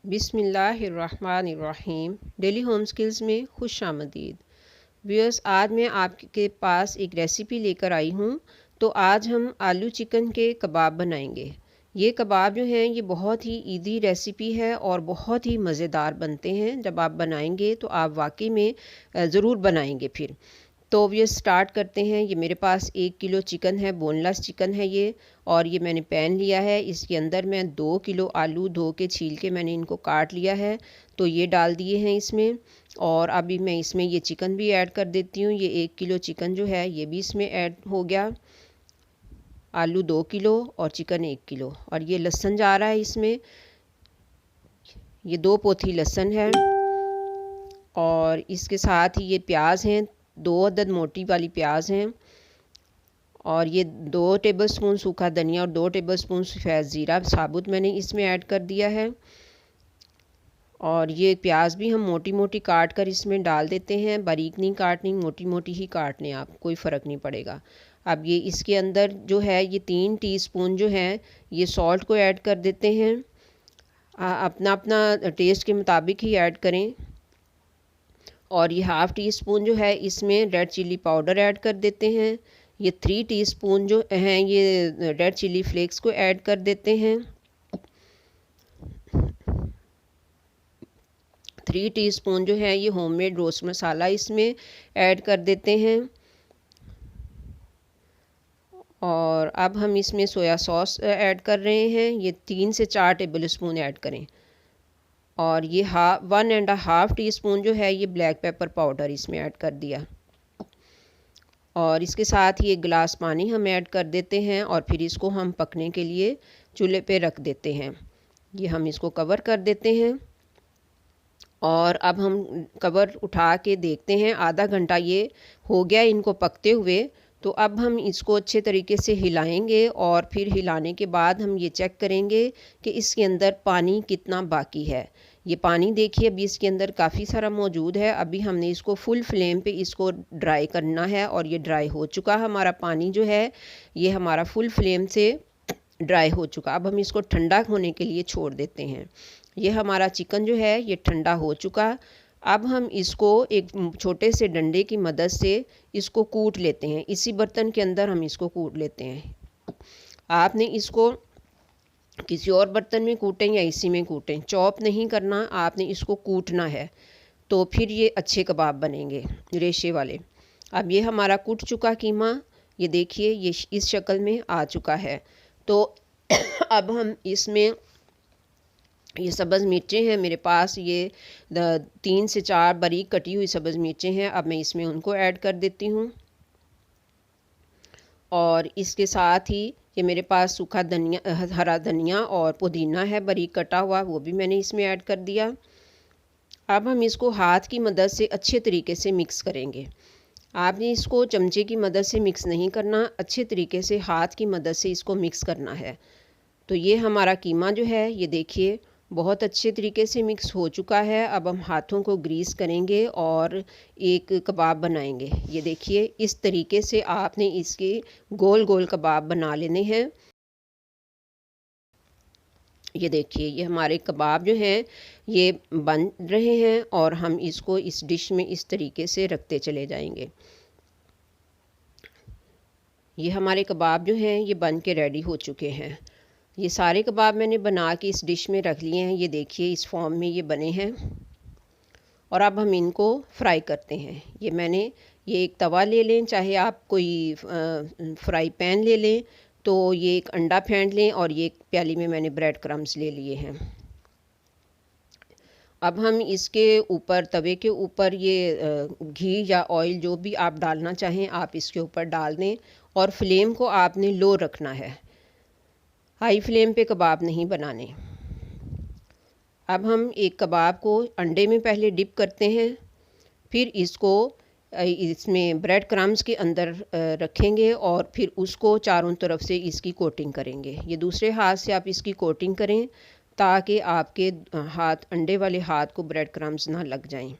बिस्मिल्लाहिर्रहमानिर्रहीम। Daily home skills में खुश आमदीद। व्यूअर्स, आज मैं आपके पास एक रेसिपी लेकर आई हूँ। तो आज हम आलू चिकन के कबाब बनाएंगे। ये कबाब जो हैं ये बहुत ही ईज़ी रेसिपी है और बहुत ही मज़ेदार बनते हैं। जब आप बनाएंगे तो आप वाकई में ज़रूर बनाएंगे फिर। तो ये स्टार्ट करते हैं। ये मेरे पास 1 किलो चिकन है, बोनलेस चिकन है ये। और ये मैंने पैन लिया है, इसके अंदर मैं 2 किलो आलू धो के छील के मैंने इनको काट लिया है। तो ये डाल दिए हैं इसमें। और अभी मैं इसमें ये चिकन भी ऐड कर देती हूँ। ये 1 किलो चिकन जो है ये भी इसमें ऐड हो गया। आलू 2 किलो और चिकन 1 किलो। और ये लहसुन जा रहा है इसमें। ये 2 पोथी लहसुन है। और इसके साथ ही ये प्याज हैं, 2 अदद मोटी वाली प्याज हैं। और ये 2 टेबलस्पून सूखा धनिया और 2 टेबलस्पून सफ़ेद ज़ीरा साबुत मैंने इसमें ऐड कर दिया है। और ये प्याज भी हम मोटी मोटी काट कर इसमें डाल देते हैं, बारीक नहीं काटनी, मोटी मोटी ही काटने आप, कोई फ़र्क नहीं पड़ेगा। अब ये इसके अंदर जो है ये 3 टीस्पून जो है ये सॉल्ट को ऐड कर देते हैं। अपना अपना टेस्ट के मुताबिक ही ऐड करें। और ये हाफ़ टी स्पून जो है इसमें रेड चिली पाउडर ऐड कर देते हैं। ये 3 टीस्पून जो हैं ये रेड चिली फ्लेक्स को ऐड कर देते हैं। 3 टीस्पून जो है ये होममेड रोस्ट मसाला इसमें ऐड कर देते हैं। और अब हम इसमें सोया सॉस ऐड कर रहे हैं। ये 3 से 4 टेबलस्पून ऐड करें। और ये 1.5 टीस्पून जो है ये ब्लैक पेपर पाउडर इसमें ऐड कर दिया। और इसके साथ ही 1 गिलास पानी हम ऐड कर देते हैं। और फिर इसको हम पकने के लिए चूल्हे पे रख देते हैं। ये हम इसको कवर कर देते हैं। और अब हम कवर उठा के देखते हैं, आधा घंटा ये हो गया इनको पकते हुए। तो अब हम इसको अच्छे तरीके से हिलाएंगे और फिर हिलाने के बाद हम ये चेक करेंगे कि इसके अंदर पानी कितना बाकी है। ये पानी देखिए अभी इसके अंदर काफ़ी सारा मौजूद है। अभी हमने इसको फुल फ्लेम पे इसको ड्राई करना है। और ये ड्राई हो चुका हमारा पानी जो है ये हमारा फुल फ्लेम से ड्राई हो चुका। अब हम इसको ठंडा होने के लिए छोड़ देते हैं। ये हमारा चिकन जो है ये ठंडा हो चुका। अब हम इसको एक छोटे से डंडे की मदद से इसको कूट लेते हैं। इसी बर्तन के अंदर हम इसको कूट लेते हैं। आपने इसको किसी और बर्तन में कूटें या इसी में कूटें, चॉप नहीं करना, आपने इसको कूटना है। तो फिर ये अच्छे कबाब बनेंगे रेशे वाले। अब ये हमारा कूट चुका कीमा, ये देखिए ये इस शक्ल में आ चुका है। तो अब हम इसमें ये सब्ज़ मिर्चें हैं मेरे पास, ये 3 से 4 बारीक कटी हुई सब्ज़ मिर्चें हैं। अब मैं इसमें उनको ऐड कर देती हूँ। और इसके साथ ही ये मेरे पास सूखा धनिया, हरा धनिया और पुदीना है बारीक कटा हुआ, वो भी मैंने इसमें ऐड कर दिया। अब हम इसको हाथ की मदद से अच्छे तरीके से मिक्स करेंगे। आपने इसको चमचे की मदद से मिक्स नहीं करना, अच्छे तरीके से हाथ की मदद से इसको मिक्स करना है। तो ये हमारा कीमा जो है ये देखिए बहुत अच्छे तरीके से मिक्स हो चुका है। अब हम हाथों को ग्रीस करेंगे और एक कबाब बनाएंगे। ये देखिए इस तरीके से आपने इसके गोल गोल कबाब बना लेने हैं। ये देखिए ये हमारे कबाब जो हैं ये बन रहे हैं और हम इसको इस डिश में इस तरीके से रखते चले जाएंगे। ये हमारे कबाब जो हैं ये बन के रेडी हो चुके हैं। ये सारे कबाब मैंने बना के इस डिश में रख लिए हैं। ये देखिए इस फॉर्म में ये बने हैं। और अब हम इनको फ्राई करते हैं। ये एक तवा ले लें, चाहे आप कोई फ्राई पैन ले लें। तो ये एक अंडा फेंट लें और ये एक प्याली में मैंने ब्रेड क्रम्स ले लिए हैं। अब हम इसके ऊपर तवे के ऊपर ये घी या ऑयल जो भी आप डालना चाहें आप इसके ऊपर डाल दें। और फ्लेम को आपने लो रखना है, हाई फ्लेम पे कबाब नहीं बनाने। अब हम एक कबाब को अंडे में पहले डिप करते हैं, फिर इसको इसमें ब्रेड क्रम्स के अंदर रखेंगे और फिर उसको चारों तरफ से इसकी कोटिंग करेंगे। ये दूसरे हाथ से आप इसकी कोटिंग करें ताकि आपके हाथ, अंडे वाले हाथ को ब्रेड क्रम्स ना लग जाएं।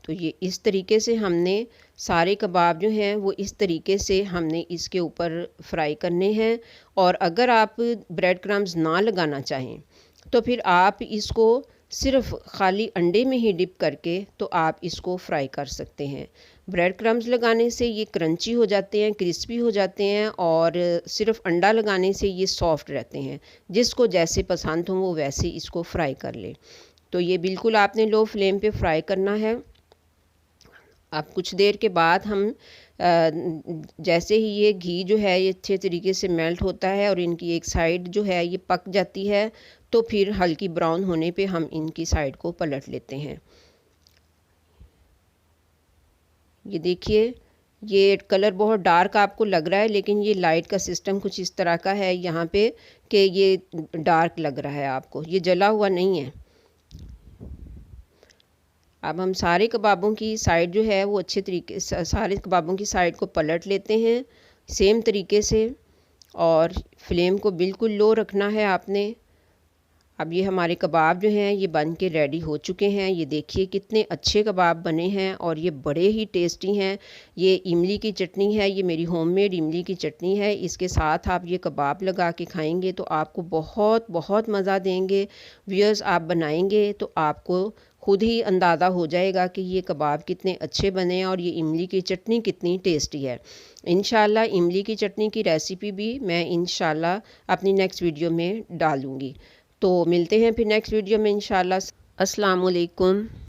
तो ये इस तरीके से हमने सारे कबाब जो हैं वो इस तरीके से हमने इसके ऊपर फ्राई करने हैं। और अगर आप ब्रेड क्रम्स ना लगाना चाहें तो फिर आप इसको सिर्फ खाली अंडे में ही डिप करके तो आप इसको फ्राई कर सकते हैं। ब्रेड क्रम्स लगाने से ये क्रंची हो जाते हैं, क्रिस्पी हो जाते हैं, और सिर्फ अंडा लगाने से ये सॉफ्ट रहते हैं। जिसको जैसे पसंद हो वो वैसे इसको फ्राई कर ले। तो ये बिल्कुल आपने लो फ्लेम पे फ्राई करना है। अब कुछ देर के बाद हम जैसे ही ये घी जो है ये अच्छे तरीके से मेल्ट होता है और इनकी एक साइड जो है ये पक जाती है, तो फिर हल्की ब्राउन होने पे हम इनकी साइड को पलट लेते हैं। ये देखिए, ये कलर बहुत डार्क आपको लग रहा है, लेकिन ये लाइट का सिस्टम कुछ इस तरह का है यहाँ पे कि ये डार्क लग रहा है आपको, ये जला हुआ नहीं है। अब हम सारे कबाबों की साइड जो है वो अच्छे तरीके से सारे कबाबों की साइड को पलट लेते हैं सेम तरीके से, और फ्लेम को बिल्कुल लो रखना है आपने। अब ये हमारे कबाब जो हैं ये बन के रेडी हो चुके हैं। ये देखिए कितने अच्छे कबाब बने हैं और ये बड़े ही टेस्टी हैं। ये इमली की चटनी है, ये मेरी होममेड इमली की चटनी है। इसके साथ आप ये कबाब लगा के खाएंगे तो आपको बहुत बहुत मज़ा देंगे। व्यूअर्स, आप बनाएंगे तो आपको खुद ही अंदाज़ा हो जाएगा कि ये कबाब कितने अच्छे बने हैं और ये इमली की चटनी कितनी टेस्टी है। इंशाल्लाह इमली की चटनी की रेसिपी भी मैं इंशाल्लाह अपनी नेक्स्ट वीडियो में डालूँगी। तो मिलते हैं फिर नेक्स्ट वीडियो में इंशाल्लाह। अस्सलाम वालेकुम।